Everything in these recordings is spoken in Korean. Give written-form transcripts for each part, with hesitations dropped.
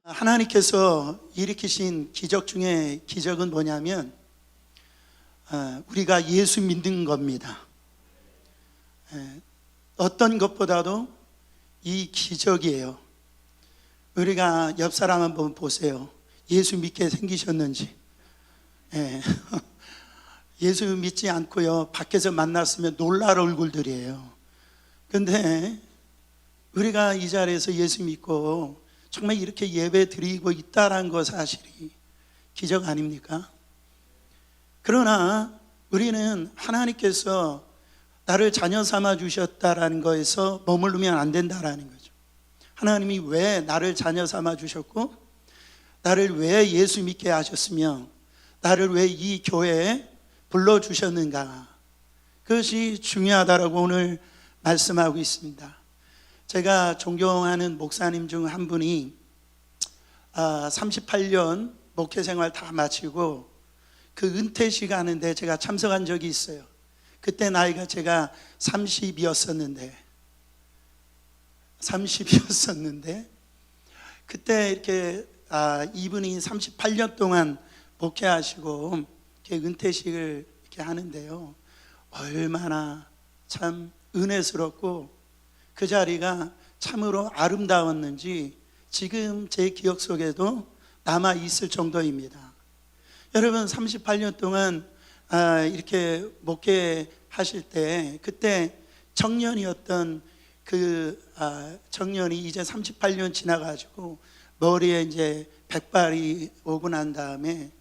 하나님께서 일으키신 기적 중에 기적은 뭐냐면 우리가 예수 믿는 겁니다. 어떤 것보다도 이 기적이에요. 우리가 옆 사람 한번 보세요. 예수 믿게 생기셨는지. 예수 믿지 않고요, 밖에서 만났으면 놀랄 얼굴들이에요. 근데 우리가 이 자리에서 예수 믿고 정말 이렇게 예배 드리고 있다는 것 사실이 기적 아닙니까? 그러나 우리는 하나님께서 나를 자녀 삼아 주셨다라는 거에서 머무르면 안 된다라는 거죠. 하나님이 왜 나를 자녀 삼아 주셨고, 나를 왜 예수 믿게 하셨으며, 나를 왜 이 교회에 불러주셨는가, 그것이 중요하다라고 오늘 말씀하고 있습니다. 제가 존경하는 목사님 중 한 분이 38년 목회 생활 다 마치고 그 은퇴식 하는데 제가 참석한 적이 있어요. 그때 나이가 제가 30이었었는데 그때 이렇게 이분이 38년 동안 목회하시고 이렇게 은퇴식을 이렇게 하는데요, 얼마나 참 은혜스럽고 그 자리가 참으로 아름다웠는지 지금 제 기억 속에도 남아 있을 정도입니다. 여러분, 38년 동안 이렇게 목회하실 때 그때 청년이었던 그 청년이 이제 38년 지나가지고 머리에 이제 백발이 오고 난 다음에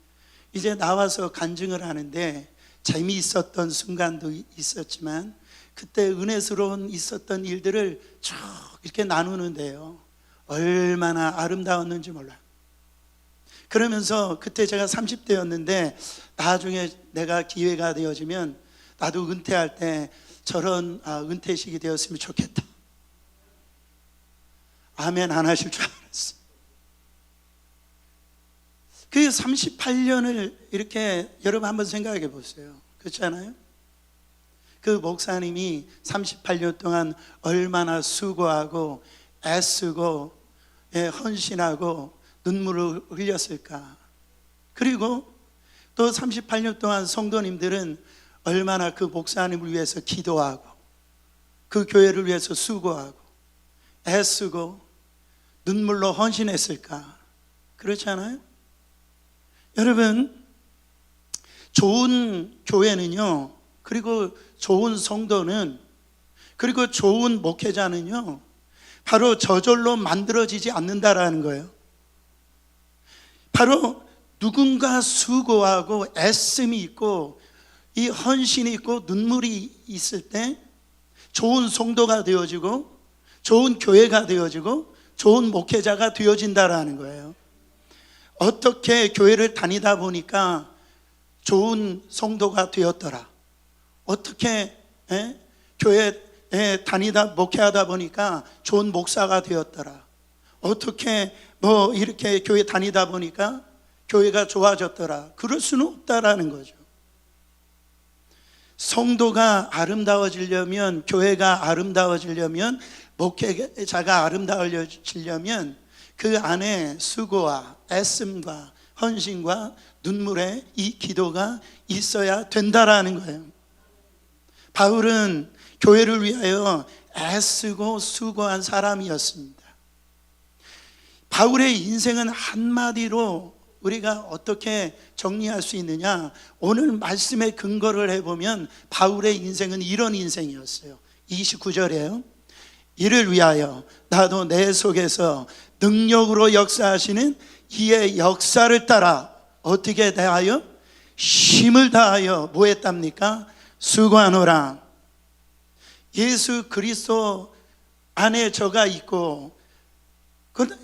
이제 나와서 간증을 하는데 재미있었던 순간도 있었지만 그때 은혜스러운 있었던 일들을 쭉 이렇게 나누는데요, 얼마나 아름다웠는지 몰라요. 그러면서 그때 제가 30대였는데 나중에 내가 기회가 되어지면 나도 은퇴할 때 저런 은퇴식이 되었으면 좋겠다. 아멘 안 하실 줄 알았어요. 그 38년을 이렇게 여러분 한번 생각해 보세요. 그렇지 않아요? 그 목사님이 38년 동안 얼마나 수고하고 애쓰고 헌신하고 눈물을 흘렸을까. 그리고 또 38년 동안 성도님들은 얼마나 그 목사님을 위해서 기도하고 그 교회를 위해서 수고하고 애쓰고 눈물로 헌신했을까. 그렇지 않아요? 여러분, 좋은 교회는요, 그리고 좋은 성도는, 그리고 좋은 목회자는요, 바로 저절로 만들어지지 않는다라는 거예요. 바로 누군가 수고하고 애씀이 있고 이 헌신이 있고 눈물이 있을 때 좋은 성도가 되어지고 좋은 교회가 되어지고 좋은 목회자가 되어진다라는 거예요. 어떻게 교회를 다니다 보니까 좋은 성도가 되었더라, 어떻게 교회에 다니다 목회하다 보니까 좋은 목사가 되었더라, 어떻게 이렇게 교회 다니다 보니까 교회가 좋아졌더라, 그럴 수는 없다라는 거죠. 성도가 아름다워지려면, 교회가 아름다워지려면, 목회자가 아름다워지려면 그 안에 수고와 애씀과 헌신과 눈물의 이 기도가 있어야 된다라는 거예요. 바울은 교회를 위하여 애쓰고 수고한 사람이었습니다. 바울의 인생은 한마디로 우리가 어떻게 정리할 수 있느냐, 오늘 말씀에 근거를 해보면 바울의 인생은 이런 인생이었어요. 29절에요, 이를 위하여 나도 내 속에서 능력으로 역사하시는 이의 역사를 따라 어떻게 대하여? 힘을 다하여 뭐 했답니까? 수고하노라. 예수 그리스도 안에 저가 있고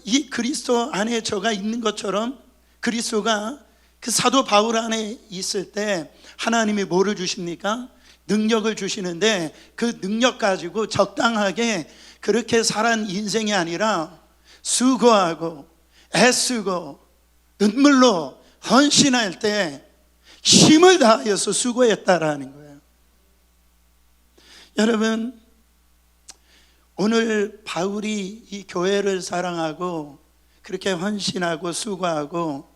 이 그리스도 안에 저가 있는 것처럼 그리스도가 그 사도 바울 안에 있을 때 하나님이 뭐를 주십니까? 능력을 주시는데 그 능력 가지고 적당하게 그렇게 살은 인생이 아니라 수고하고 애쓰고 눈물로 헌신할 때 힘을 다하여서 수고했다라는 거예요. 여러분, 오늘 바울이 이 교회를 사랑하고 그렇게 헌신하고 수고하고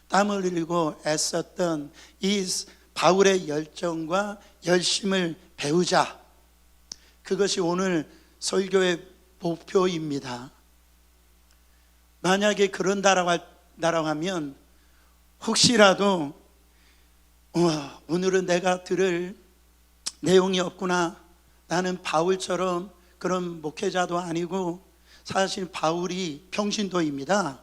땀을 흘리고 애썼던 이 바울의 열정과 열심을 배우자. 그것이 오늘 설교의 목표입니다. 만약에 그런다라고 하면 혹시라도 오늘은 내가 들을 내용이 없구나, 나는 바울처럼 그런 목회자도 아니고 사실 바울이 평신도입니다.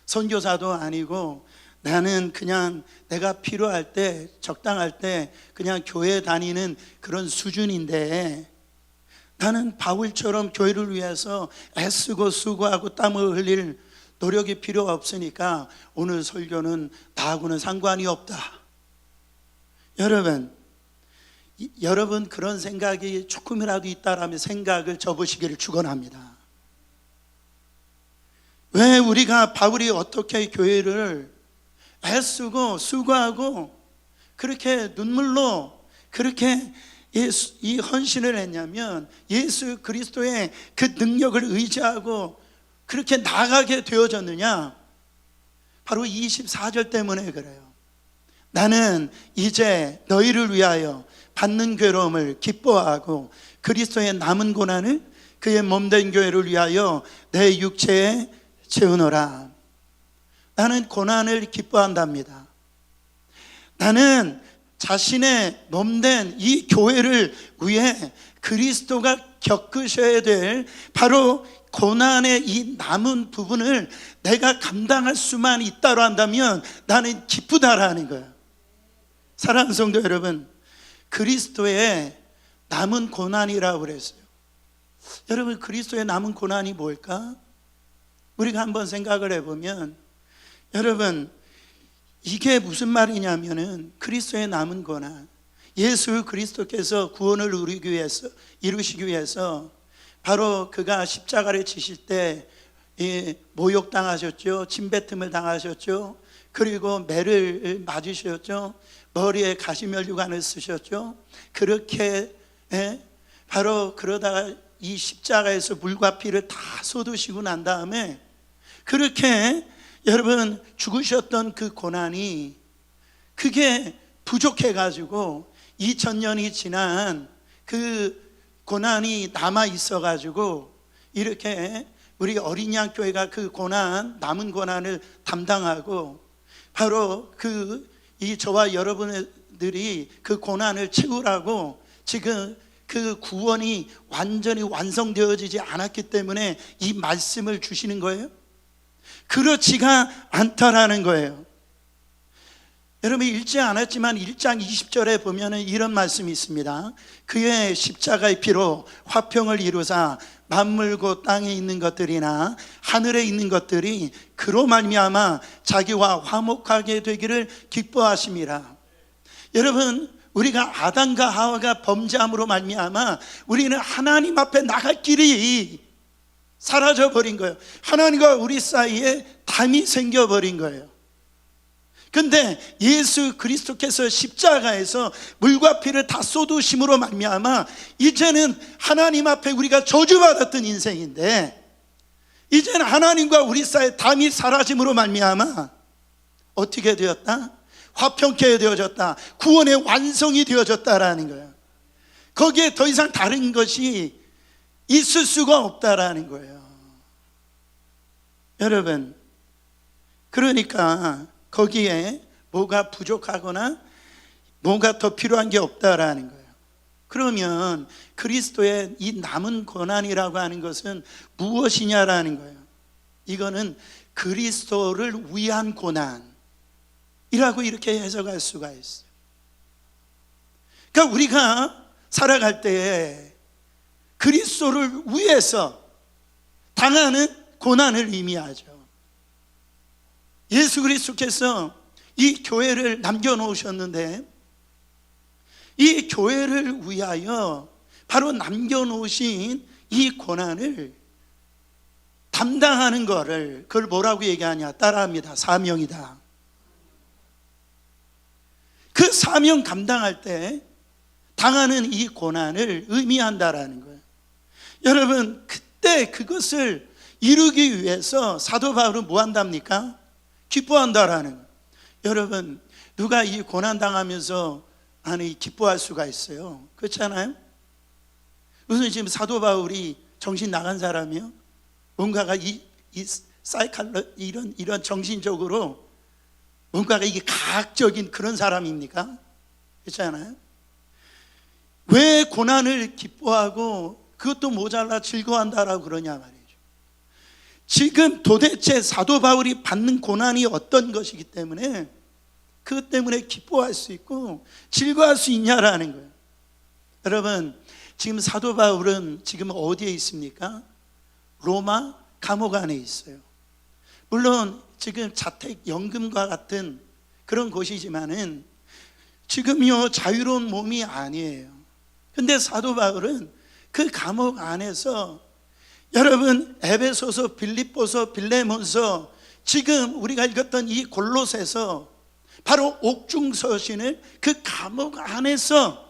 선교사도 아니고 나는 그냥 내가 필요할 때 적당할 때 그냥 교회 다니는 그런 수준인데 나는 바울처럼 교회를 위해서 애쓰고 수고하고 땀을 흘릴 노력이 필요 없으니까 오늘 설교는 나하고는 상관이 없다. 여러분 그런 생각이 조금이라도 있다라면 생각을 접으시기를 축원합니다. 왜 우리가 바울이 어떻게 교회를 애쓰고 수고하고 그렇게 눈물로 그렇게 이 헌신을 했냐면 예수 그리스도의 그 능력을 의지하고 그렇게 나가게 되어졌느냐? 바로 24절 때문에 그래요. 나는 이제 너희를 위하여 받는 괴로움을 기뻐하고 그리스도의 남은 고난을 그의 몸된 교회를 위하여 내 육체에 채우노라. 나는 고난을 기뻐한답니다. 나는 자신의 몸된 이 교회를 위해 그리스도가 겪으셔야 될 바로 고난의 이 남은 부분을 내가 감당할 수만 있다고 한다면 나는 기쁘다라는 거예요. 사랑하는 성도 여러분, 그리스도의 남은 고난이라고 그랬어요. 여러분, 그리스도의 남은 고난이 뭘까? 우리가 한번 생각을 해보면, 여러분, 이게 무슨 말이냐면은 그리스도의 남은 고난, 예수 그리스도께서 구원을 이루시기 위해서 바로 그가 십자가를 지실 때 모욕당하셨죠. 침뱉음을 당하셨죠. 그리고 매를 맞으셨죠. 머리에 가시면류관을 쓰셨죠. 그렇게 바로 그러다가 이 십자가에서 물과 피를 다 쏟으시고 난 다음에 그렇게 여러분 죽으셨던 그 고난이 그게 부족해가지고 2000년이 지난 그 고난이 남아 있어가지고 이렇게 우리 어린 양 교회가 그 고난, 남은 고난을 담당하고 바로 이 저와 여러분들이 그 고난을 채우라고 지금 그 구원이 완전히 완성되어지지 않았기 때문에 이 말씀을 주시는 거예요? 그렇지가 않다라는 거예요. 여러분 읽지 않았지만 1장 20절에 보면 이런 말씀이 있습니다. 그의 십자가의 피로 화평을 이루사 만물고 땅에 있는 것들이나 하늘에 있는 것들이 그로 말미암아 자기와 화목하게 되기를 기뻐하심이라. 여러분, 우리가 아담과 하와가 범죄함으로 말미암아 우리는 하나님 앞에 나갈 길이 사라져 버린 거예요. 하나님과 우리 사이에 담이 생겨버린 거예요. 근데 예수 그리스도께서 십자가에서 물과 피를 다 쏟으심으로 말미암아 이제는 하나님 앞에 우리가 저주받았던 인생인데 이제는 하나님과 우리 사이에 담이 사라짐으로 말미암아 어떻게 되었다? 화평케 되어졌다. 구원의 완성이 되어졌다라는 거예요. 거기에 더 이상 다른 것이 있을 수가 없다라는 거예요. 여러분, 그러니까 거기에 뭐가 부족하거나 뭔가 더 필요한 게 없다라는 거예요. 그러면 그리스도의 이 남은 고난이라고 하는 것은 무엇이냐라는 거예요. 이거는 그리스도를 위한 고난이라고 이렇게 해석할 수가 있어요. 그러니까 우리가 살아갈 때에 그리스도를 위해서 당하는 고난을 의미하죠. 예수 그리스도께서 이 교회를 남겨놓으셨는데 이 교회를 위하여 바로 남겨놓으신 이 고난을 담당하는 거를 그걸 뭐라고 얘기하냐? 따라합니다. 사명이다. 그 사명 감당할 때 당하는 이 고난을 의미한다라는 거예요. 여러분, 그때 그것을 이루기 위해서 사도 바울은 뭐 한답니까? 기뻐한다라는 거예요. 여러분, 누가 이 고난 당하면서 아니 기뻐할 수가 있어요? 그렇잖아요? 무슨 지금 사도 바울이 정신 나간 사람이요? 뭔가가 이 사이칼러 이런 정신적으로 뭔가가 이게 가학적인 그런 사람입니까? 그렇잖아요? 왜 고난을 기뻐하고 그것도 모자라 즐거워한다라고 그러냐 말이죠. 지금 도대체 사도 바울이 받는 고난이 어떤 것이기 때문에 그것 때문에 기뻐할 수 있고 즐거워할 수 있냐라는 거예요. 여러분, 지금 사도 바울은 지금 어디에 있습니까? 로마 감옥 안에 있어요. 물론 지금 자택연금과 같은 그런 곳이지만은 지금요 자유로운 몸이 아니에요. 근데 사도 바울은 그 감옥 안에서 여러분 에베소서, 빌립보서, 빌레몬서, 지금 우리가 읽었던 이 골로새서, 바로 옥중서신을 그 감옥 안에서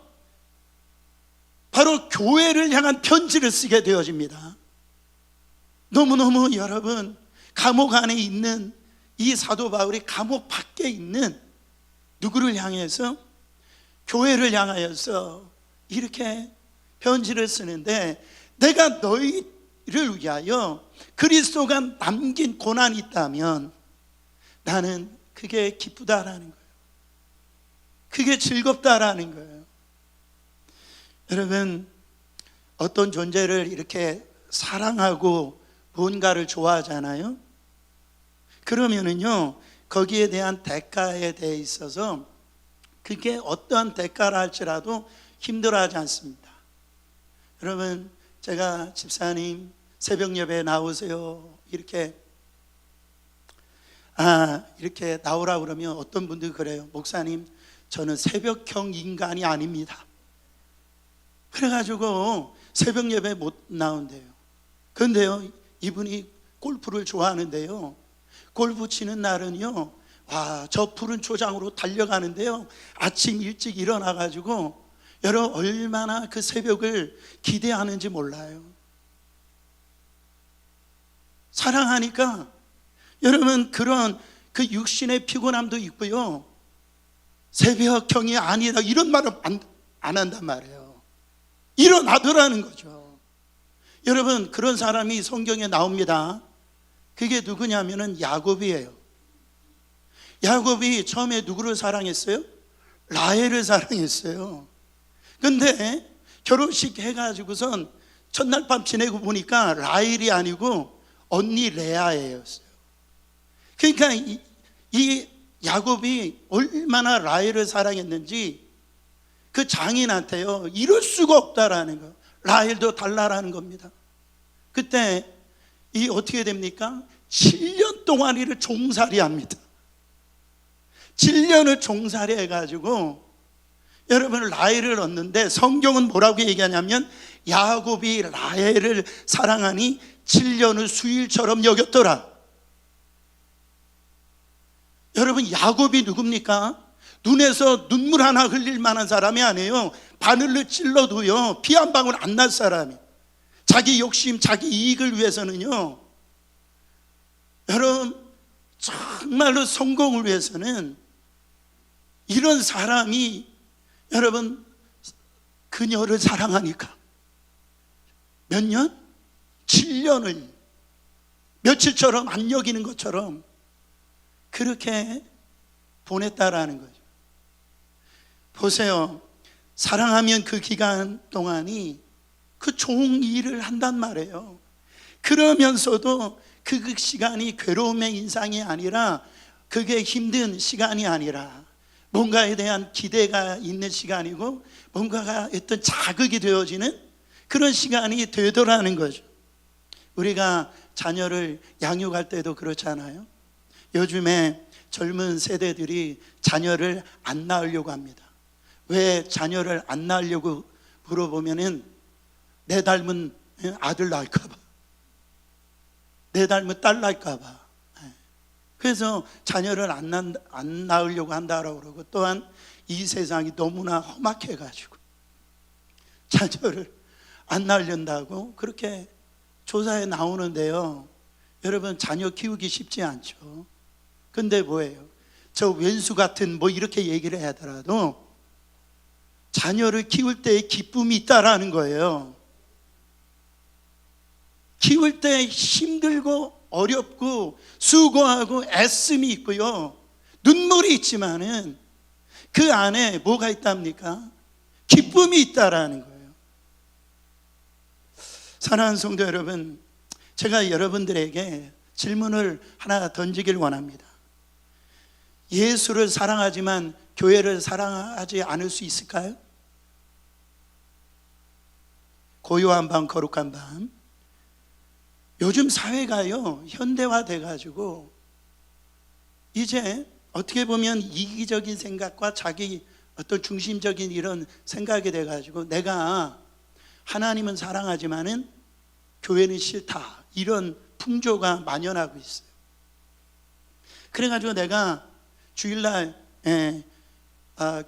바로 교회를 향한 편지를 쓰게 되어집니다. 너무너무 여러분, 감옥 안에 있는 이 사도 바울이 감옥 밖에 있는 누구를 향해서? 교회를 향하여서 이렇게 편지를 쓰는데, 내가 너희를 위하여 그리스도가 남긴 고난이 있다면 나는 그게 기쁘다라는 거예요. 그게 즐겁다라는 거예요. 여러분, 어떤 존재를 이렇게 사랑하고 뭔가를 좋아하잖아요. 그러면은요 거기에 대한 대가에 대해 있어서 그게 어떠한 대가라 할지라도 힘들어하지 않습니다. 여러분, 제가 집사님 새벽 예배에 나오세요 이렇게 나오라 그러면 어떤 분들이 그래요. 목사님, 저는 새벽형 인간이 아닙니다. 그래가지고 새벽 예배 못 나온대요. 그런데요, 이분이 골프를 좋아하는데요, 골프 치는 날은요, 저 푸른 초장으로 달려가는데요, 아침 일찍 일어나가지고 여러분 얼마나 그 새벽을 기대하는지 몰라요. 사랑하니까 여러분 그런 그 육신의 피곤함도 있고요, 새벽형이 아니다 이런 말을 안 한단 말이에요. 일어나더라는 거죠. 여러분, 그런 사람이 성경에 나옵니다. 그게 누구냐면은 야곱이에요. 야곱이 처음에 누구를 사랑했어요? 라헬을 사랑했어요. 근데 결혼식 해가지고선 첫날 밤 지내고 보니까 라헬이 아니고 언니 레아였어요. 그러니까 이 야곱이 얼마나 라헬을 사랑했는지 그 장인한테요, 이럴 수가 없다라는 거, 라헬도 달라라는 겁니다. 그때 이 어떻게 됩니까? 7년 동안 이를 종살이 합니다. 7년을 종살이 해가지고 여러분 라헬을 얻는데, 성경은 뭐라고 얘기하냐면 야곱이 라헬을 사랑하니 7년을 수일처럼 여겼더라. 여러분, 야곱이 누굽니까? 눈에서 눈물 하나 흘릴 만한 사람이 아니에요. 바늘로 찔러도요 피 한 방울 안 날 사람이, 자기 욕심, 자기 이익을 위해서는요, 여러분 정말로 성공을 위해서는 이런 사람이 여러분 그녀를 사랑하니까 몇 년? 7년을 며칠처럼 안 여기는 것처럼 그렇게 보냈다라는 거죠. 보세요, 사랑하면 그 기간 동안이 그 좋은 일을 한단 말이에요. 그러면서도 그 시간이 괴로움의 인상이 아니라, 그게 힘든 시간이 아니라 뭔가에 대한 기대가 있는 시간이고, 뭔가가 어떤 자극이 되어지는 그런 시간이 되더라는 거죠. 우리가 자녀를 양육할 때도 그렇잖아요. 요즘에 젊은 세대들이 자녀를 안 낳으려고 합니다. 왜 자녀를 안 낳으려고 물어보면은 내 닮은 아들 낳을까봐, 내 닮은 딸 낳을까봐. 그래서 자녀를 안 낳으려고 한다라고 그러고, 또한 이 세상이 너무나 험악해가지고 자녀를 안 낳는다고 그렇게 조사에 나오는데요. 여러분, 자녀 키우기 쉽지 않죠. 근데 뭐예요? 저 왼수 같은 뭐 이렇게 얘기를 하더라도 자녀를 키울 때의 기쁨이 있다라는 거예요. 키울 때 힘들고 어렵고 수고하고 애씀이 있고요, 눈물이 있지만은 그 안에 뭐가 있답니까? 기쁨이 있다라는 거예요. 사랑하는 성도 여러분, 제가 여러분들에게 질문을 하나 던지길 원합니다. 예수를 사랑하지만 교회를 사랑하지 않을 수 있을까요? 고요한 밤, 거룩한 밤. 요즘 사회가요, 현대화돼 가지고 이제 어떻게 보면 이기적인 생각과 자기 어떤 중심적인 이런 생각이 돼 가지고 내가 하나님은 사랑하지만은 교회는 싫다, 이런 풍조가 만연하고 있어요. 그래 가지고 내가 주일날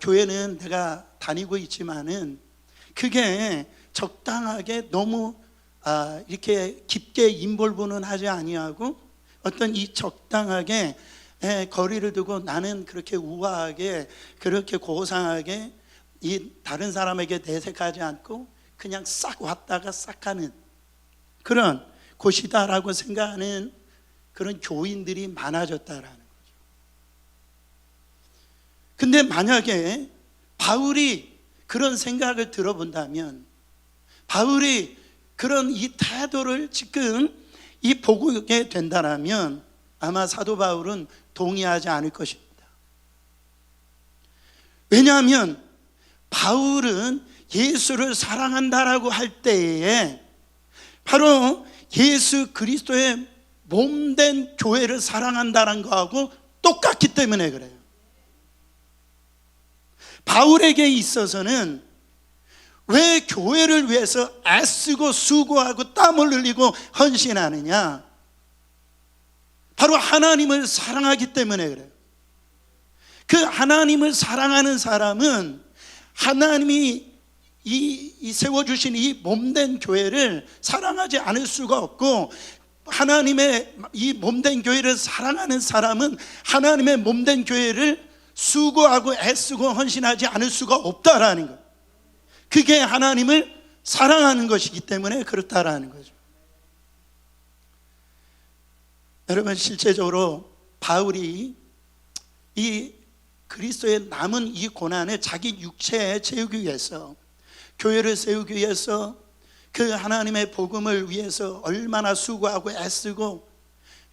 교회는 내가 다니고 있지만은 그게 적당하게 너무 이렇게 깊게 인볼브는 하지 아니하고 어떤 이 적당하게 거리를 두고 나는 그렇게 우아하게 그렇게 고상하게 이 다른 사람에게 내색하지 않고 그냥 싹 왔다가 싹 가는 그런 곳이다라고 생각하는 그런 교인들이 많아졌다라는 거죠. 근데 만약에 바울이 그런 생각을 들어본다면, 바울이 그런 이 태도를 지금 이 보게 된다면 아마 사도 바울은 동의하지 않을 것입니다. 왜냐하면 바울은 예수를 사랑한다라고 할 때에 바로 예수 그리스도의 몸된 교회를 사랑한다는 거하고 똑같기 때문에 그래요. 바울에게 있어서는 왜 교회를 위해서 애쓰고 수고하고 땀을 흘리고 헌신하느냐? 바로 하나님을 사랑하기 때문에 그래요. 그 하나님을 사랑하는 사람은 하나님이 이 세워주신 이 몸된 교회를 사랑하지 않을 수가 없고, 하나님의 이 몸된 교회를 사랑하는 사람은 하나님의 몸된 교회를 수고하고 애쓰고 헌신하지 않을 수가 없다라는 거예요. 그게 하나님을 사랑하는 것이기 때문에 그렇다라는 거죠. 여러분, 실제적으로 바울이 이 그리스도의 남은 이 고난을 자기 육체에 채우기 위해서, 교회를 세우기 위해서, 그 하나님의 복음을 위해서 얼마나 수고하고 애쓰고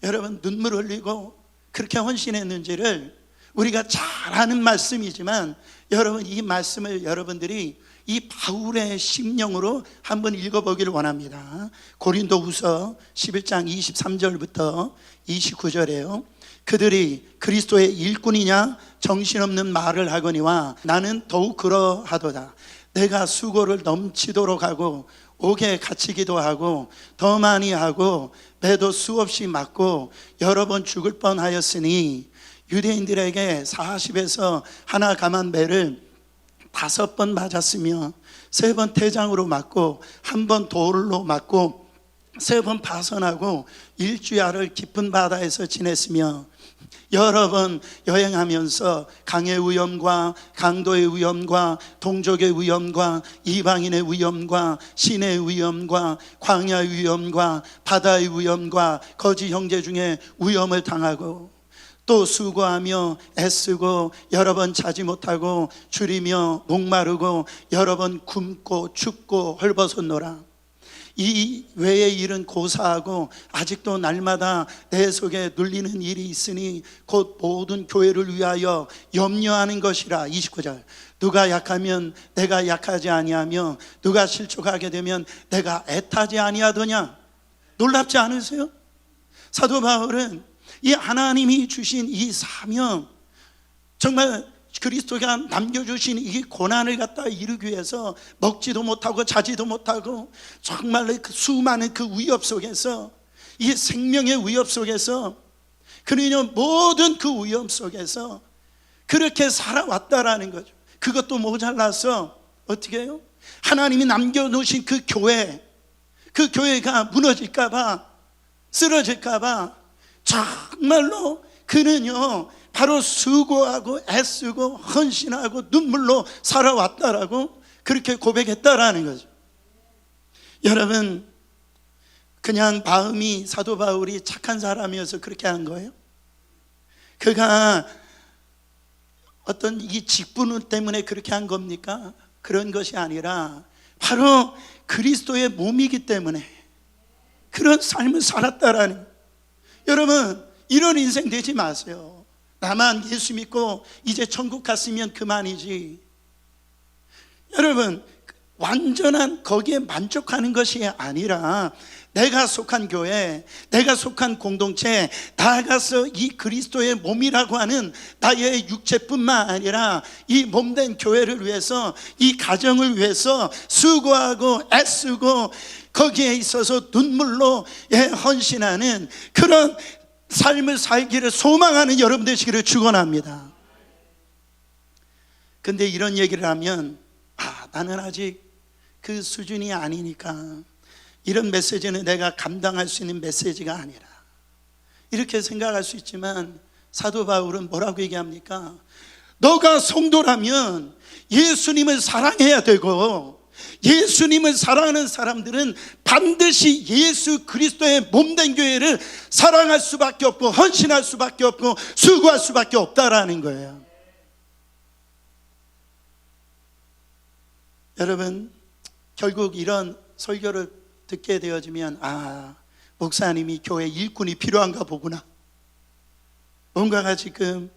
여러분 눈물 흘리고 그렇게 헌신했는지를 우리가 잘 아는 말씀이지만, 여러분 이 말씀을 여러분들이 이 바울의 심령으로 한번 읽어보기를 원합니다. 고린도후서 11장 23절부터 29절이에요. 그들이 그리스도의 일꾼이냐 정신없는 말을 하거니와 나는 더욱 그러하도다. 내가 수고를 넘치도록 하고 옥에 갇히기도 하고 더 많이 하고 배도 수없이 맞고 여러 번 죽을 뻔하였으니 유대인들에게 40에서 하나 감한 배를 5번 맞았으며 3번 태장으로 맞고 1번 돌로 맞고 3번 파선하고 일주야를 깊은 바다에서 지냈으며 여러 번 여행하면서 강의 위험과 강도의 위험과 동족의 위험과 이방인의 위험과 신의 위험과 광야의 위험과 바다의 위험과 거지 형제 중에 위험을 당하고 또 수고하며 애쓰고 여러 번 자지 못하고 줄이며 목마르고 여러 번 굶고 춥고 헐벗었노라. 이 외의 일은 고사하고 아직도 날마다 내 속에 눌리는 일이 있으니 곧 모든 교회를 위하여 염려하는 것이라. 29절. 누가 약하면 내가 약하지 아니하며 누가 실족하게 되면 내가 애타지 아니하더냐. 놀랍지 않으세요? 사도 바울은 이 하나님이 주신 이 사명, 정말 그리스도가 남겨주신 이 고난을 갖다 이루기 위해서 먹지도 못하고 자지도 못하고 정말로 그 수많은 그 위협 속에서, 이 생명의 위협 속에서, 그러니 모든 그 위험 속에서 그렇게 살아왔다라는 거죠. 그것도 모자라서 어떻게 해요? 하나님이 남겨놓으신 그 교회가 무너질까봐, 쓰러질까봐 정말로 그는요 바로 수고하고 애쓰고 헌신하고 눈물로 살아왔다라고 그렇게 고백했다라는 거죠. 여러분, 그냥 마음이 사도 바울이 착한 사람이어서 그렇게 한 거예요? 그가 어떤 이 직분 때문에 그렇게 한 겁니까? 그런 것이 아니라 바로 그리스도의 몸이기 때문에 그런 삶을 살았다라는 거예요. 여러분, 이런 인생 되지 마세요. 나만 예수 믿고 이제 천국 갔으면 그만이지. 여러분, 완전한 거기에 만족하는 것이 아니라 내가 속한 교회, 내가 속한 공동체, 나아가서 이 그리스도의 몸이라고 하는 나의 육체뿐만 아니라 이 몸된 교회를 위해서, 이 가정을 위해서 수고하고 애쓰고 거기에 있어서 눈물로 헌신하는 그런 삶을 살기를 소망하는 여러분 되시기를 축원합니다. 근데 이런 얘기를 하면 나는 아직 그 수준이 아니니까 이런 메시지는 내가 감당할 수 있는 메시지가 아니라, 이렇게 생각할 수 있지만 사도 바울은 뭐라고 얘기합니까? 너가 성도라면 예수님을 사랑해야 되고, 예수님을 사랑하는 사람들은 반드시 예수 그리스도의 몸된 교회를 사랑할 수밖에 없고 헌신할 수밖에 없고 수고할 수밖에 없다라는 거예요. 여러분, 결국 이런 설교를 듣게 되어지면 목사님이 교회 일꾼이 필요한가 보구나, 뭔가가 지금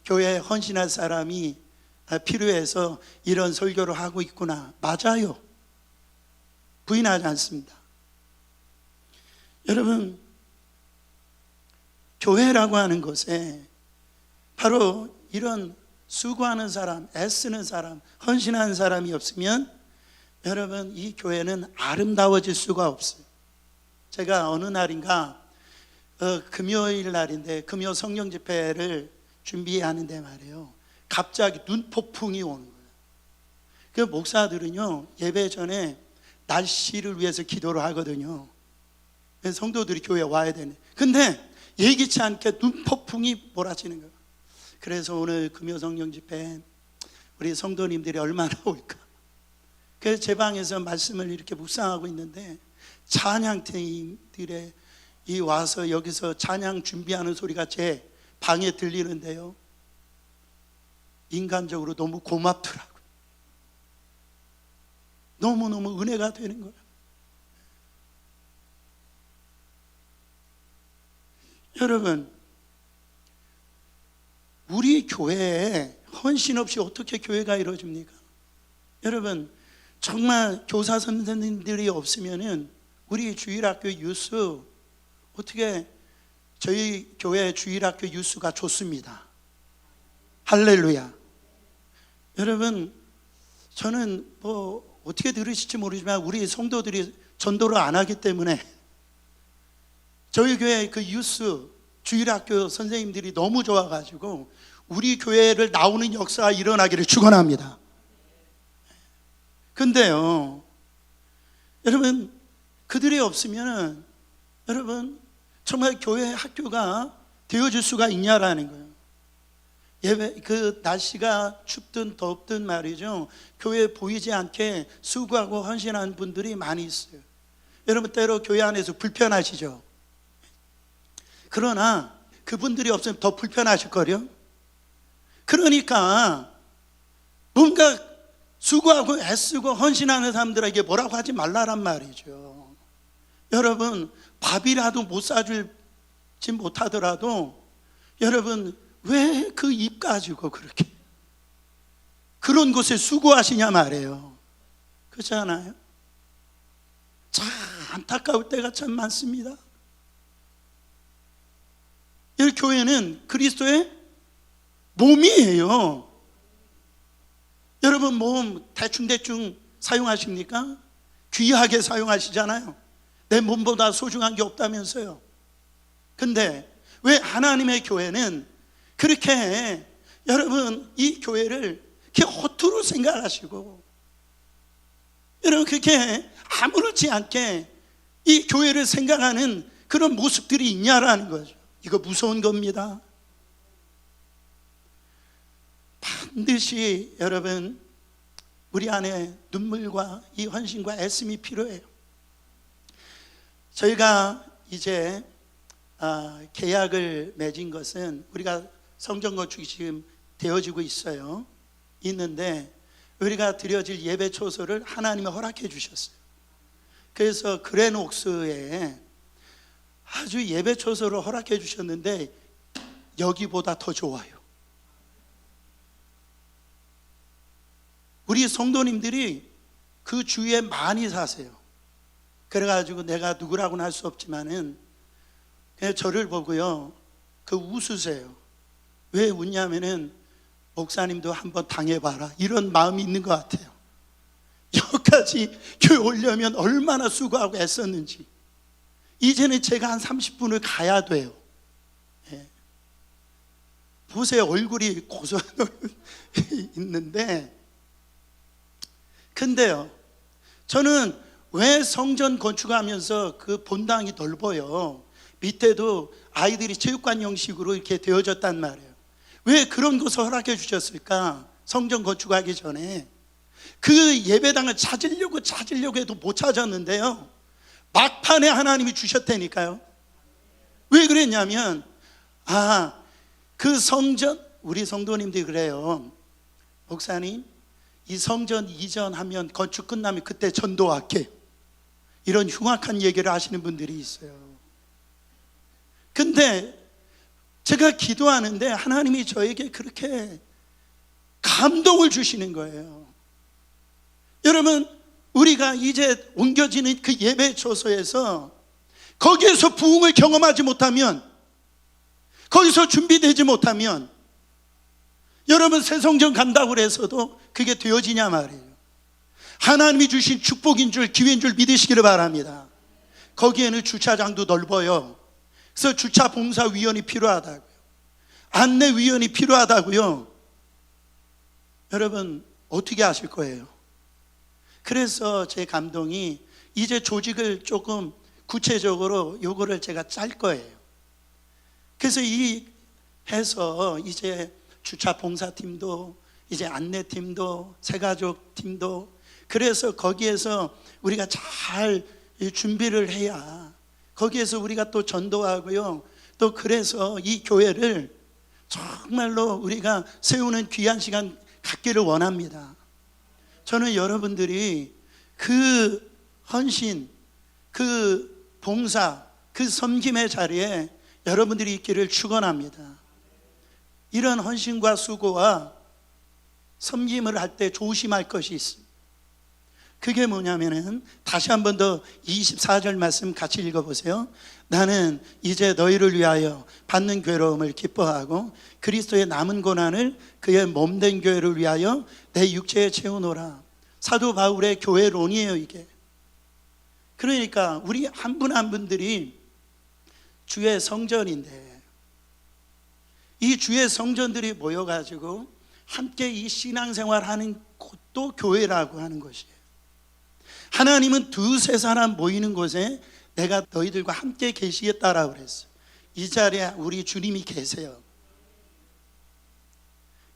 교회에 헌신할 사람이 필요해서 이런 설교를 하고 있구나. 맞아요. 부인하지 않습니다. 여러분, 교회라고 하는 것에 바로 이런 수고하는 사람, 애쓰는 사람, 헌신하는 사람이 없으면 여러분, 이 교회는 아름다워질 수가 없어요. 제가 어느 날인가 금요일 날인데 금요 성령 집회를 준비하는데 말이에요, 갑자기 눈폭풍이 오는 거예요. 그 목사들은요 예배 전에 날씨를 위해서 기도를 하거든요. 성도들이 교회에 와야 되네. 근데 예기치 않게 눈폭풍이 몰아치는 거예요. 그래서 오늘 금요 성령 집회 우리 성도님들이 얼마나 올까. 그래서 제 방에서 말씀을 이렇게 묵상하고 있는데 찬양팀들의 이 와서 여기서 찬양 준비하는 소리가 제 방에 들리는데요, 인간적으로 너무 고맙더라고요. 너무너무 은혜가 되는 거예요. 여러분, 우리 교회에 헌신 없이 어떻게 교회가 이루어집니까? 여러분, 정말 교사 선생님들이 없으면은 우리 주일학교 유스, 어떻게 저희 교회 주일학교 유스가 좋습니다. 할렐루야. 여러분, 저는 어떻게 들으실지 모르지만 우리 성도들이 전도를 안 하기 때문에 저희 교회 그 유스 주일학교 선생님들이 너무 좋아가지고 우리 교회를 나오는 역사가 일어나기를 축원합니다. 근데요, 여러분, 그들이 없으면 여러분 정말 교회 학교가 되어줄 수가 있냐라는 거예요. 예배, 그 날씨가 춥든 덥든 말이죠, 교회에 보이지 않게 수고하고 헌신하는 분들이 많이 있어요. 여러분, 때로 교회 안에서 불편하시죠? 그러나 그분들이 없으면 더 불편하실 거요. 그러니까 뭔가 수고하고 애쓰고 헌신하는 사람들에게 뭐라고 하지 말라란 말이죠. 여러분, 밥이라도 못 사줄지 못하더라도 여러분, 왜 그 입 가지고 그렇게 그런 곳에 수고하시냐 말이에요. 그렇지 않아요? 참 안타까울 때가 참 많습니다. 이 교회는 그리스도의 몸이에요. 여러분, 몸 대충대충 사용하십니까? 귀하게 사용하시잖아요. 내 몸보다 소중한 게 없다면서요. 근데 왜 하나님의 교회는 그렇게 여러분 이 교회를 이렇게 허투루 생각하시고 여러분, 그렇게 아무렇지 않게 이 교회를 생각하는 그런 모습들이 있냐라는 거죠. 이거 무서운 겁니다. 반드시 여러분, 우리 안에 눈물과 이 헌신과 애씀이 필요해요. 저희가 이제 계약을 맺은 것은 우리가 성전 건축이 지금 되어지고 있는데 우리가 드려질 예배 초소를 하나님이 허락해 주셨어요. 그래서 그레녹스에 아주 예배 초소를 허락해 주셨는데 여기보다 더 좋아요. 우리 성도님들이 그 주위에 많이 사세요. 그래가지고 내가 누구라고는 할 수 없지만은 그냥 저를 보고요, 그 웃으세요. 왜 웃냐면은 목사님도 한번 당해봐라, 이런 마음이 있는 것 같아요. 여기까지 교회 오려면 얼마나 수고하고 애썼는지. 이제는 제가 한 30분을 가야 돼요. 예. 보세요, 얼굴이 고소한 있는데. 근데요, 저는 왜 성전 건축하면서 그 본당이 넓어요. 밑에도 아이들이 체육관 형식으로 이렇게 되어졌단 말이에요. 왜 그런 것을 허락해 주셨을까? 성전 건축하기 전에 그 예배당을 찾으려고 해도 못 찾았는데요, 막판에 하나님이 주셨다니까요. 왜 그랬냐면 그 성전, 우리 성도님들이 그래요. 목사님, 이 성전 이전하면 건축 끝나면 그때 전도할게, 이런 흉악한 얘기를 하시는 분들이 있어요. 근데 제가 기도하는데 하나님이 저에게 그렇게 감동을 주시는 거예요. 여러분, 우리가 이제 옮겨지는 그 예배 초소에서 거기에서 부흥을 경험하지 못하면, 거기서 준비되지 못하면 여러분 새 성전 간다고 해서도 그게 되어지냐 말이에요. 하나님이 주신 축복인 줄, 기회인 줄 믿으시기를 바랍니다. 거기에는 주차장도 넓어요. 그래서 주차 봉사위원이 필요하다고요, 안내위원이 필요하다고요. 여러분 어떻게 하실 거예요? 그래서 제 감동이 이제 조직을 조금 구체적으로 요거를 제가 짤 거예요. 그래서 해서 이제 주차 봉사팀도, 이제 안내팀도, 새가족팀도, 그래서 거기에서 우리가 잘 준비를 해야 거기에서 우리가 또 전도하고요, 또 그래서 이 교회를 정말로 우리가 세우는 귀한 시간 갖기를 원합니다. 저는 여러분들이 그 헌신, 그 봉사, 그 섬김의 자리에 여러분들이 있기를 축원합니다. 이런 헌신과 수고와 섬김을 할 때 조심할 것이 있습니다. 그게 뭐냐면은, 다시 한 번 더 24절 말씀 같이 읽어보세요. 나는 이제 너희를 위하여 받는 괴로움을 기뻐하고 그리스도의 남은 고난을 그의 몸된 교회를 위하여 내 육체에 채우노라. 사도 바울의 교회론이에요, 이게. 그러니까 우리 한 분 한 분들이 주의 성전인데, 이 주의 성전들이 모여가지고 함께 이 신앙생활하는 곳도 교회라고 하는 것이에요. 하나님은 두세 사람 모이는 곳에 내가 너희들과 함께 계시겠다라고 그랬어요. 이 자리에 우리 주님이 계세요.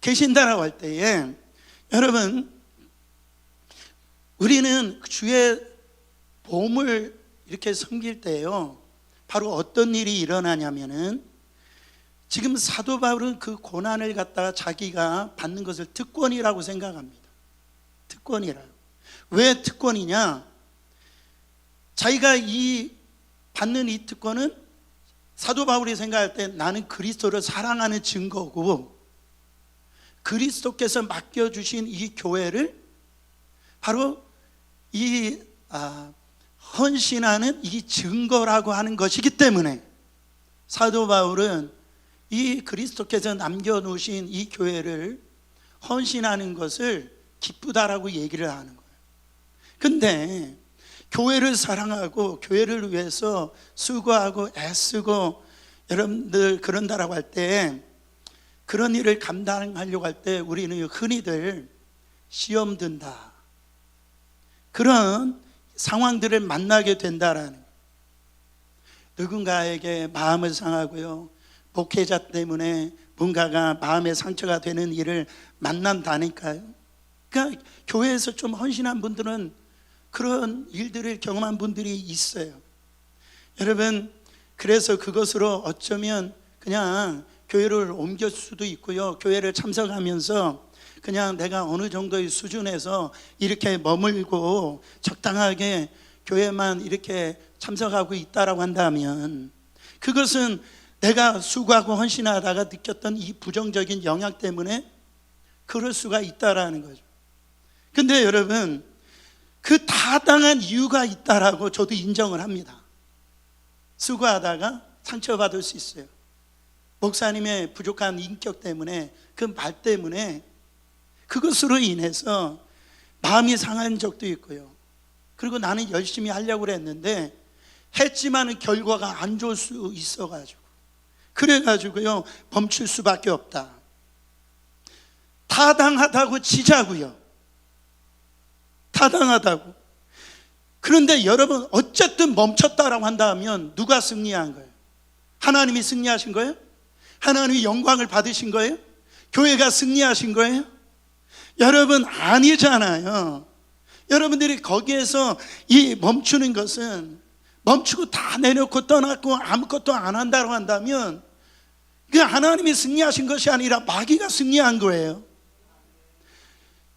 계신다라고 할 때에 여러분, 우리는 주의 몸을 이렇게 섬길 때요, 바로 어떤 일이 일어나냐면은, 지금 사도 바울은 그 고난을 갖다가 자기가 받는 것을 특권이라고 생각합니다. 특권이라고. 왜 특권이냐? 자기가 받는 이 특권은 사도 바울이 생각할 때 나는 그리스도를 사랑하는 증거고, 그리스도께서 맡겨주신 이 교회를 바로 헌신하는 이 증거라고 하는 것이기 때문에 사도 바울은 이 그리스도께서 남겨놓으신 이 교회를 헌신하는 것을 기쁘다라고 얘기를 하는 거예요. 근데 교회를 사랑하고 교회를 위해서 수고하고 애쓰고 여러분들 그런다라고 할 때, 그런 일을 감당하려고 할 때 우리는 흔히들 시험 든다, 그런 상황들을 만나게 된다라는 거예요. 누군가에게 마음을 상하고요, 목회자 때문에 뭔가가 마음의 상처가 되는 일을 만난다니까요. 그러니까 교회에서 좀 헌신한 분들은 그런 일들을 경험한 분들이 있어요. 여러분, 그래서 그것으로 어쩌면 그냥 교회를 옮길 수도 있고요, 교회를 참석하면서 그냥 내가 어느 정도의 수준에서 이렇게 머물고 적당하게 교회만 이렇게 참석하고 있다라고 한다면 그것은 내가 수고하고 헌신하다가 느꼈던 이 부정적인 영향 때문에 그럴 수가 있다라는 거죠. 근데 여러분, 그 타당한 이유가 있다라고 저도 인정을 합니다. 수고하다가 상처받을 수 있어요. 목사님의 부족한 인격 때문에, 그 말 때문에 그것으로 인해서 마음이 상한 적도 있고요. 그리고 나는 열심히 하려고 그랬는데 했지만 결과가 안 좋을 수 있어가지고, 그래가지고요 멈출 수밖에 없다. 타당하다고 치자고요, 타당하다고. 그런데 여러분, 어쨌든 멈췄다라고 한다면 누가 승리한 거예요? 하나님이 승리하신 거예요? 하나님이 영광을 받으신 거예요? 교회가 승리하신 거예요? 여러분, 아니잖아요. 여러분들이 거기에서 이 멈추는 것은, 멈추고 다 내놓고 떠났고 아무것도 안 한다고 한다면 그 하나님이 승리하신 것이 아니라 마귀가 승리한 거예요.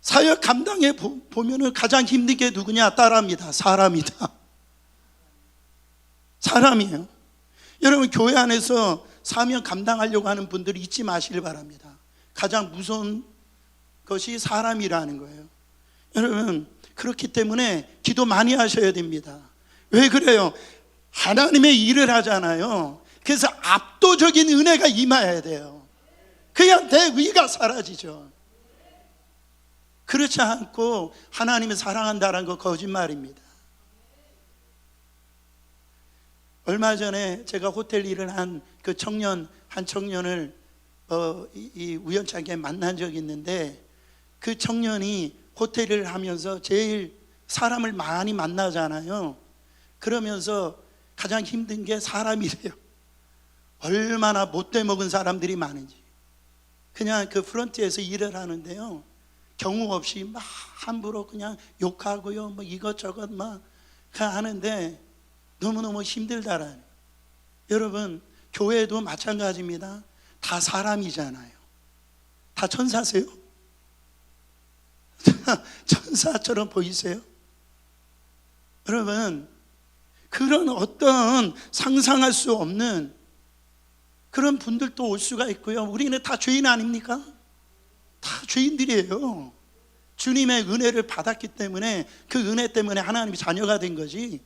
사역 감당에 보면은 가장 힘든 게 누구냐? 따라합니다. 사람이다. 사람이에요. 여러분, 교회 안에서 사명 감당하려고 하는 분들이 잊지 마시길 바랍니다. 가장 무서운 것이 사람이라는 거예요. 여러분, 그렇기 때문에 기도 많이 하셔야 됩니다. 왜 그래요? 하나님의 일을 하잖아요. 그래서 압도적인 은혜가 임해야 돼요. 그냥 내 의가 사라지죠. 그렇지 않고 하나님을 사랑한다는 거 거짓말입니다. 얼마 전에 제가 호텔 일을 한 그 한 청년을 우연찮게 만난 적이 있는데, 그 청년이 호텔 일을 하면서 제일 사람을 많이 만나잖아요. 그러면서 가장 힘든 게 사람이래요. 얼마나 못돼 먹은 사람들이 많은지. 그냥 그 프런트에서 일을 하는데요, 경우 없이 막 함부로 그냥 욕하고요, 뭐 이것저것 막 하는데 너무너무 힘들다라는. 여러분, 교회도 마찬가지입니다. 다 사람이잖아요. 다 천사세요? 천사처럼 보이세요? 여러분, 그런 어떤 상상할 수 없는 그런 분들도 올 수가 있고요. 우리는 다 죄인 아닙니까? 다 죄인들이에요. 주님의 은혜를 받았기 때문에, 그 은혜 때문에 하나님이 자녀가 된 거지.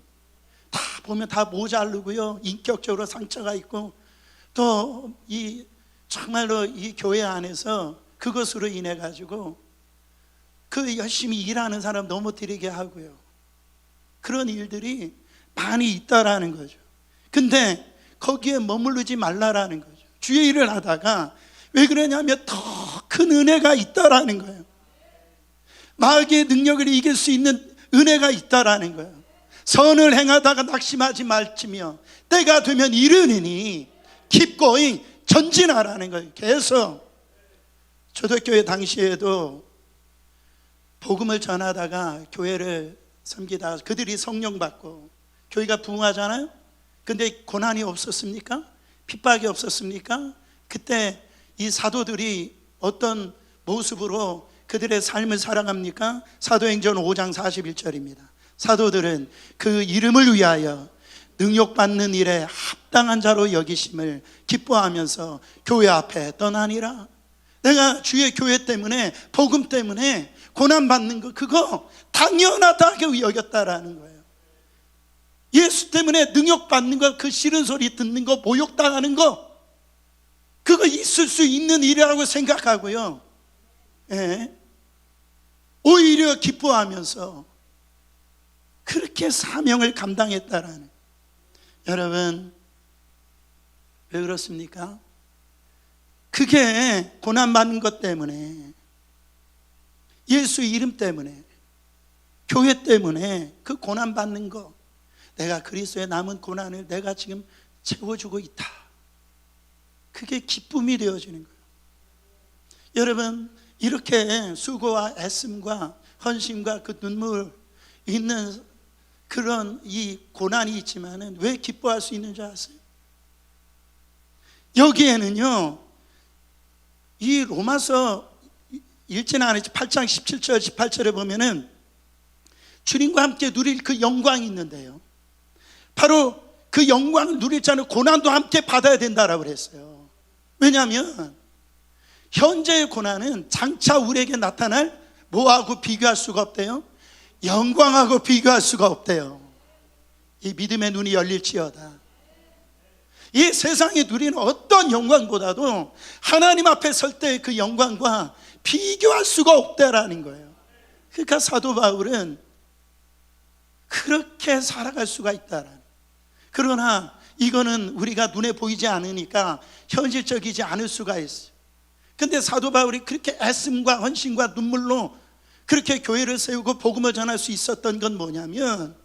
다 보면 다 모자르고요, 인격적으로 상처가 있고, 또 정말로 이 교회 안에서 그것으로 인해 가지고 그 열심히 일하는 사람 넘어뜨리게 하고요, 그런 일들이 많이 있다라는 거죠. 근데 거기에 머무르지 말라라는 거죠. 주의 일을 하다가 왜 그러냐면 더 큰 은혜가 있다라는 거예요. 마귀의 능력을 이길 수 있는 은혜가 있다라는 거예요. 선을 행하다가 낙심하지 말지며 때가 되면 이르니니 keep 전진하라는 거예요. 계속. 초대교회 당시에도 복음을 전하다가 교회를 섬기다가 그들이 성령 받고 교회가 부흥하잖아요. 근데 고난이 없었습니까? 핍박이 없었습니까? 그때 이 사도들이 어떤 모습으로 그들의 삶을 살아갑니까? 사도행전 5장 41절입니다. 사도들은 그 이름을 위하여 능욕받는 일에 합당한 자로 여기심을 기뻐하면서 교회 앞에 떠나니라. 내가 주의 교회 때문에, 복음 때문에 고난받는 거, 그거 당연하다고 여겼다라는 거예요. 예수 때문에 능욕받는 거, 그 싫은 소리 듣는 거, 모욕당하는 거, 그거 있을 수 있는 일이라고 생각하고요, 오히려 기뻐하면서 그렇게 사명을 감당했다라는. 여러분, 왜 그렇습니까? 그게 고난받는 것 때문에, 예수 이름 때문에, 교회 때문에 그 고난 받는 거, 내가 그리스도의 남은 고난을 내가 지금 채워주고 있다, 그게 기쁨이 되어지는 거예요. 여러분, 이렇게 수고와 애씀과 헌신과 그 눈물 있는 그런 이 고난이 있지만은 왜 기뻐할 수 있는 줄 아세요? 여기에는요, 이 로마서 읽지는 않았지 8장 17절 18절에 보면은 주님과 함께 누릴 그 영광이 있는데요, 바로 그 영광을 누릴 자는 고난도 함께 받아야 된다라고 그랬어요. 왜냐하면 현재의 고난은 장차 우리에게 나타날 뭐하고 비교할 수가 없대요? 영광하고 비교할 수가 없대요. 이 믿음의 눈이 열릴지어다. 이 세상에 누리는 어떤 영광보다도 하나님 앞에 설 때 그 영광과 비교할 수가 없다라는 거예요. 그러니까 사도 바울은 그렇게 살아갈 수가 있다라는. 그러나 이거는 우리가 눈에 보이지 않으니까 현실적이지 않을 수가 있어요. 근데 사도 바울이 그렇게 애씀과 헌신과 눈물로 그렇게 교회를 세우고 복음을 전할 수 있었던 건 뭐냐면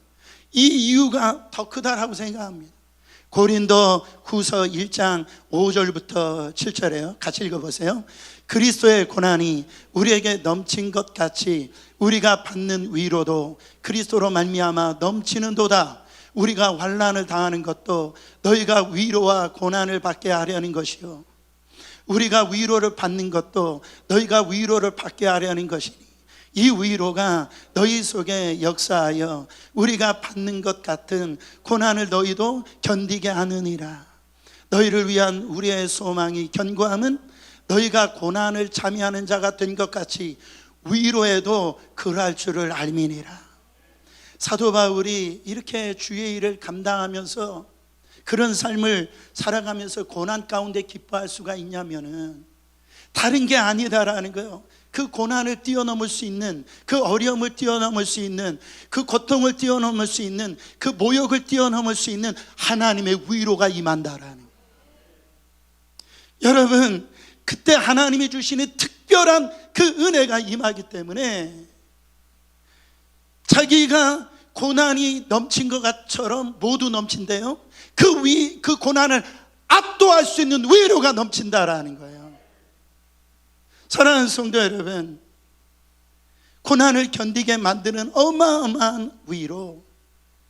이 이유가 더 크다라고 생각합니다. 고린도 후서 1장 5절부터 7절에요. 같이 읽어보세요. 그리스도의 고난이 우리에게 넘친 것 같이 우리가 받는 위로도 그리스도로 말미암아 넘치는도다. 우리가 환난을 당하는 것도 너희가 위로와 고난을 받게 하려는 것이요, 우리가 위로를 받는 것도 너희가 위로를 받게 하려는 것이니 이 위로가 너희 속에 역사하여 우리가 받는 것 같은 고난을 너희도 견디게 하느니라. 너희를 위한 우리의 소망이 견고함은 너희가 고난을 참여하는 자가 된 것 같이 위로에도 그러할 줄을 알미니라. 사도 바울이 이렇게 주의 일을 감당하면서 그런 삶을 살아가면서 고난 가운데 기뻐할 수가 있냐면은 다른 게 아니다라는 거예요. 그 고난을 뛰어넘을 수 있는, 그 어려움을 뛰어넘을 수 있는, 그 고통을 뛰어넘을 수 있는, 그 모욕을 뛰어넘을 수 있는 하나님의 위로가 임한다라는 거예요. 여러분, 그때 하나님이 주시는 특별한 그 은혜가 임하기 때문에 자기가 고난이 넘친 것처럼 모두 넘친대요. 그 고난을 압도할 수 있는 위로가 넘친다라는 거예요. 사랑하는 성도 여러분, 고난을 견디게 만드는 어마어마한 위로,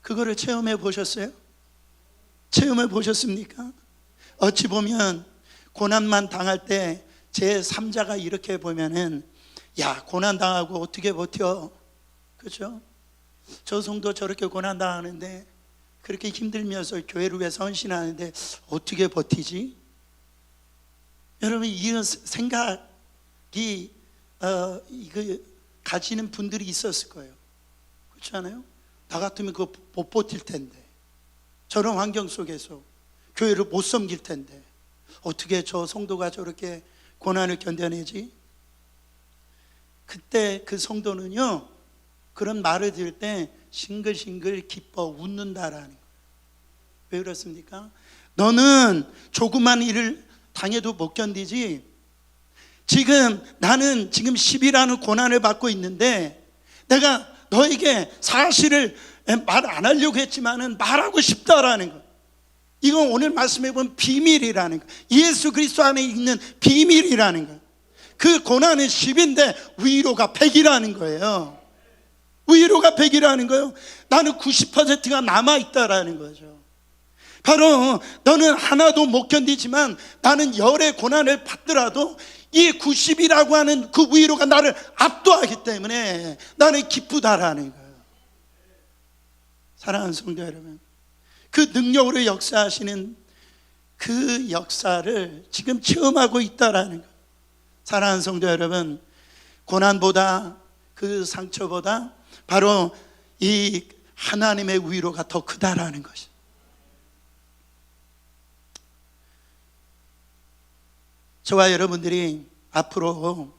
그거를 체험해 보셨어요? 체험해 보셨습니까? 어찌 보면 고난만 당할 때 제3자가 이렇게 보면은, 야, 고난 당하고 어떻게 버텨? 그렇죠? 저 성도 저렇게 고난 당하는데, 그렇게 힘들면서 교회를 위해서 헌신하는데 어떻게 버티지? 여러분, 이런 생각이 가지는 분들이 있었을 거예요. 그렇지 않아요? 나 같으면 그거 못 버틸 텐데, 저런 환경 속에서 교회를 못 섬길 텐데 어떻게 저 성도가 저렇게 고난을 견뎌내지? 그때 그 성도는요, 그런 말을 들을 때 싱글싱글 기뻐 웃는다라는 거예요. 왜 그렇습니까? 너는 조그만 일을 당해도 못 견디지, 지금 나는 지금 10이라는 고난을 받고 있는데 내가 너에게 사실을 말 안 하려고 했지만은 말하고 싶다라는 거. 이건 오늘 말씀해 본 비밀이라는 거. 예수 그리스도 안에 있는 비밀이라는 거. 그 고난은 10인데 위로가 100이라는 거예요. 위로가 100이라는 거예요. 나는 90%가 남아있다라는 거죠. 바로 너는 하나도 못 견디지만 나는 열의 고난을 받더라도 이 90이라고 하는 그 위로가 나를 압도하기 때문에 나는 기쁘다라는 거예요. 사랑하는 성도 여러분, 그 능력으로 역사하시는 그 역사를 지금 체험하고 있다라는 거예요. 사랑하는 성도 여러분, 고난보다 그 상처보다 바로 이 하나님의 위로가 더 크다라는 것이. 저와 여러분들이 앞으로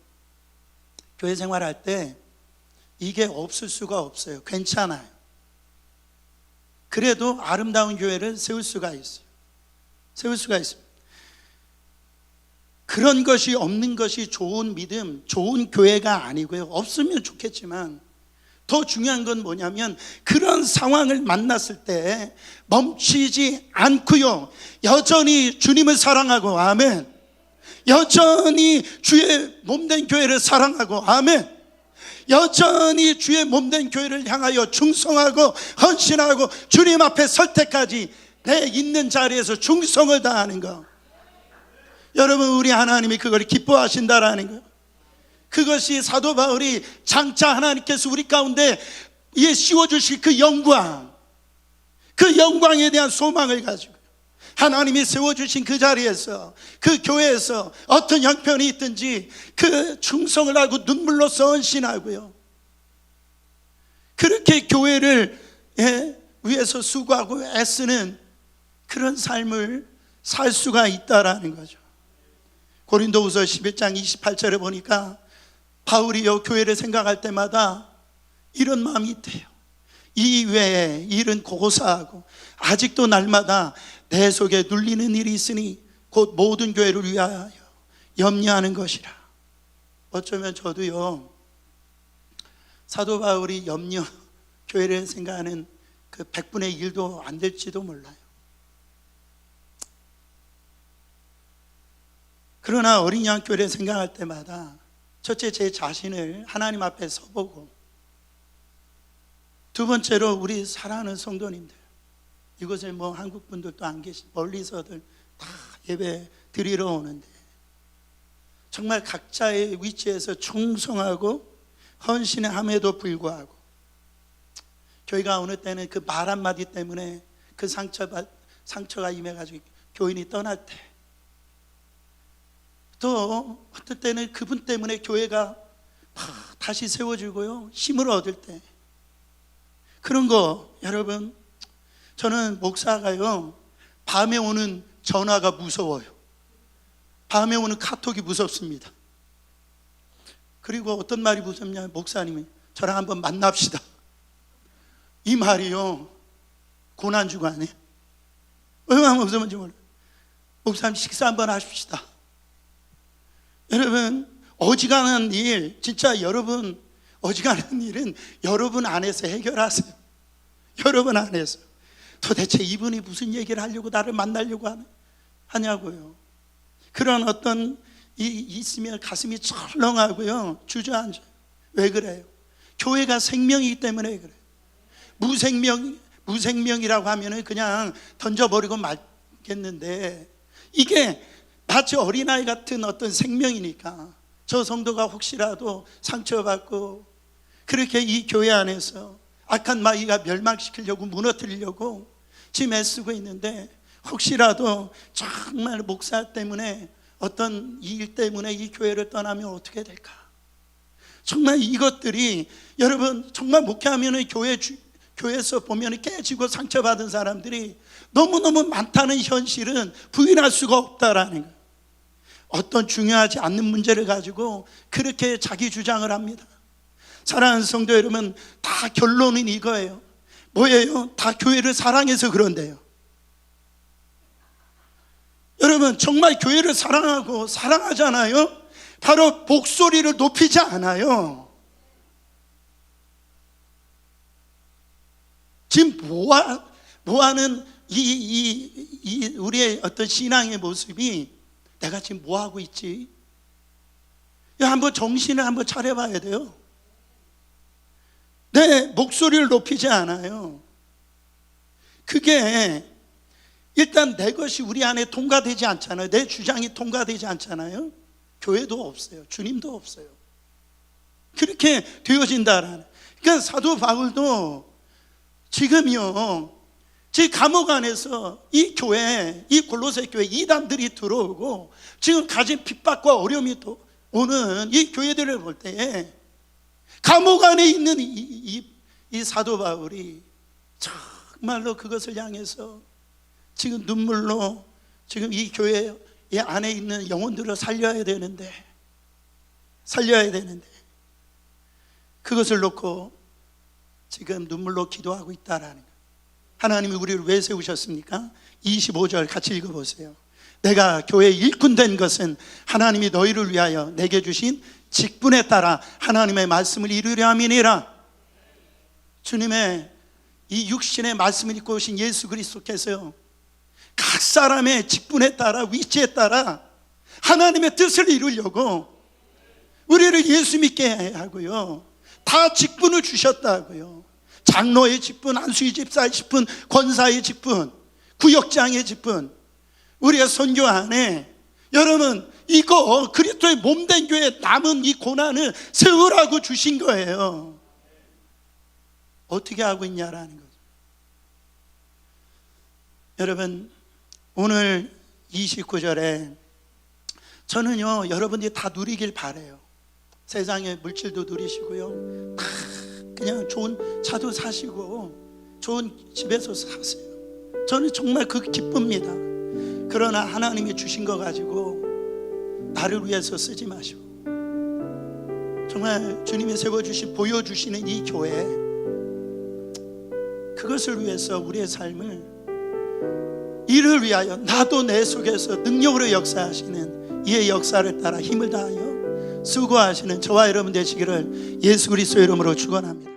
교회 생활할 때 이게 없을 수가 없어요. 괜찮아요. 그래도 아름다운 교회를 세울 수가 있어요. 세울 수가 있습니다. 그런 것이 없는 것이 좋은 믿음, 좋은 교회가 아니고요. 없으면 좋겠지만 더 중요한 건 뭐냐면 그런 상황을 만났을 때 멈추지 않고요, 여전히 주님을 사랑하고, 아멘, 여전히 주의 몸된 교회를 사랑하고, 아멘, 여전히 주의 몸된 교회를 향하여 충성하고 헌신하고 주님 앞에 설 때까지 내 있는 자리에서 충성을 다하는 것. 여러분, 우리 하나님이 그걸 기뻐하신다라는 것. 그것이 사도 바울이 장차 하나님께서 우리 가운데 씌워주실 그 영광, 그 영광에 대한 소망을 가지고 하나님이 세워주신 그 자리에서, 그 교회에서 어떤 형편이 있든지 그 충성을 하고 눈물로써 헌신하고요, 그렇게 교회를 위해서 수고하고 애쓰는 그런 삶을 살 수가 있다라는 거죠. 고린도후서 11장 28절에 보니까 바울이요, 교회를 생각할 때마다 이런 마음이 있대요. 이 외에 일은 고사하고 아직도 날마다 내 속에 눌리는 일이 있으니 곧 모든 교회를 위하여 염려하는 것이라. 어쩌면 저도요, 사도 바울이 염려, 교회를 생각하는 그 100분의 1도 안 될지도 몰라요. 그러나 어린 양 교회를 생각할 때마다 첫째, 제 자신을 하나님 앞에 서보고, 두 번째로 우리 사랑하는 성도님들, 이곳에 뭐 한국 분들도 안 계시고 멀리서들 다 예배 드리러 오는데 정말 각자의 위치에서 충성하고 헌신함에도 불구하고 저희가 어느 때는 그 말 한마디 때문에 그 상처가 임해가지고 교인이 떠날 때, 또 어떨 때는 그분 때문에 교회가 다시 세워지고요, 힘을 얻을 때, 그런 거, 여러분, 저는 목사가요, 밤에 오는 전화가 무서워요. 밤에 오는 카톡이 무섭습니다. 그리고 어떤 말이 무섭냐, 목사님이 저랑 한번 만납시다, 이 말이요 고난주가 아니에요. 얼마나 무서운지 몰라요. 목사님 식사 한번 하십시다. 여러분, 어지간한 일, 진짜 여러분, 어지간한 일은 여러분 안에서 해결하세요. 여러분 안에서. 도대체 이분이 무슨 얘기를 하려고 나를 만나려고 하냐고요. 그런 어떤 있으면 가슴이 철렁하고요, 주저앉아요. 왜 그래요? 교회가 생명이기 때문에 그래요. 무생명이라고 하면은 그냥 던져버리고 말겠는데, 이게 마치 어린아이 같은 어떤 생명이니까 저 성도가 혹시라도 상처받고 그렇게 이 교회 안에서 악한 마귀가 멸망시키려고, 무너뜨리려고 지금 애쓰고 있는데, 혹시라도 정말 목사 때문에 어떤 일 때문에 이 교회를 떠나면 어떻게 될까? 정말 이것들이, 여러분, 정말 목회하면 교회에서 보면 깨지고 상처받은 사람들이 너무너무 많다는 현실은 부인할 수가 없다라는 거예요. 어떤 중요하지 않는 문제를 가지고 그렇게 자기 주장을 합니다. 사랑하는 성도 여러분, 다 결론은 이거예요. 뭐예요? 다 교회를 사랑해서 그런데요. 여러분, 정말 교회를 사랑하잖아요. 바로 목소리를 높이지 않아요. 지금 뭐하는 우리의 어떤 신앙의 모습이, 내가 지금 뭐하고 있지? 한번 정신을 한번 차려봐야 돼요. 내 목소리를 높이지 않아요. 그게 일단 내 것이 우리 안에 통과되지 않잖아요. 내 주장이 통과되지 않잖아요. 교회도 없어요. 주님도 없어요. 그렇게 되어진다라는. 그러니까 사도 바울도 지금요, 제 감옥 안에서 이 교회, 이 골로새 교회 이단들이 들어오고 지금 가진 핍박과 어려움이 오는 이 교회들을 볼 때에 감옥 안에 있는 이 사도 바울이 정말로 그것을 향해서 지금 눈물로 지금 이 교회 안에 있는 영혼들을 살려야 되는데 그것을 놓고 지금 눈물로 기도하고 있다라는 거예요. 하나님이 우리를 왜 세우셨습니까? 25절 같이 읽어보세요. 내가 교회의 일꾼 된 것은 하나님이 너희를 위하여 내게 주신 직분에 따라 하나님의 말씀을 이루려 함이니라. 주님의 이 육신의 말씀을 입고 오신 예수 그리스도께서요, 각 사람의 직분에 따라, 위치에 따라 하나님의 뜻을 이루려고 우리를 예수 믿게 하고요, 다 직분을 주셨다고요. 장로의 직분, 안수희 집사의 직분, 권사의 직분, 구역장의 직분, 우리가 선교 안에 여러분 이거 그리스도의 몸된 교회에 남은 이 고난을 세우라고 주신 거예요. 어떻게 하고 있냐라는 거죠. 여러분, 오늘 29절에 저는요, 여러분들이 다 누리길 바래요. 세상의 물질도 누리시고요, 다 그냥 좋은 차도 사시고 좋은 집에서 사세요. 저는 정말 그 기쁩니다. 그러나 하나님이 주신 거 가지고 나를 위해서 쓰지 마시고, 정말 주님이 세워주신, 보여주시는 이 교회, 그것을 위해서 우리의 삶을, 이를 위하여 나도 내 속에서 능력으로 역사하시는 이의 역사를 따라 힘을 다하여 수고하시는 저와 여러분 되시기를 예수 그리스도의 이름으로 축원합니다.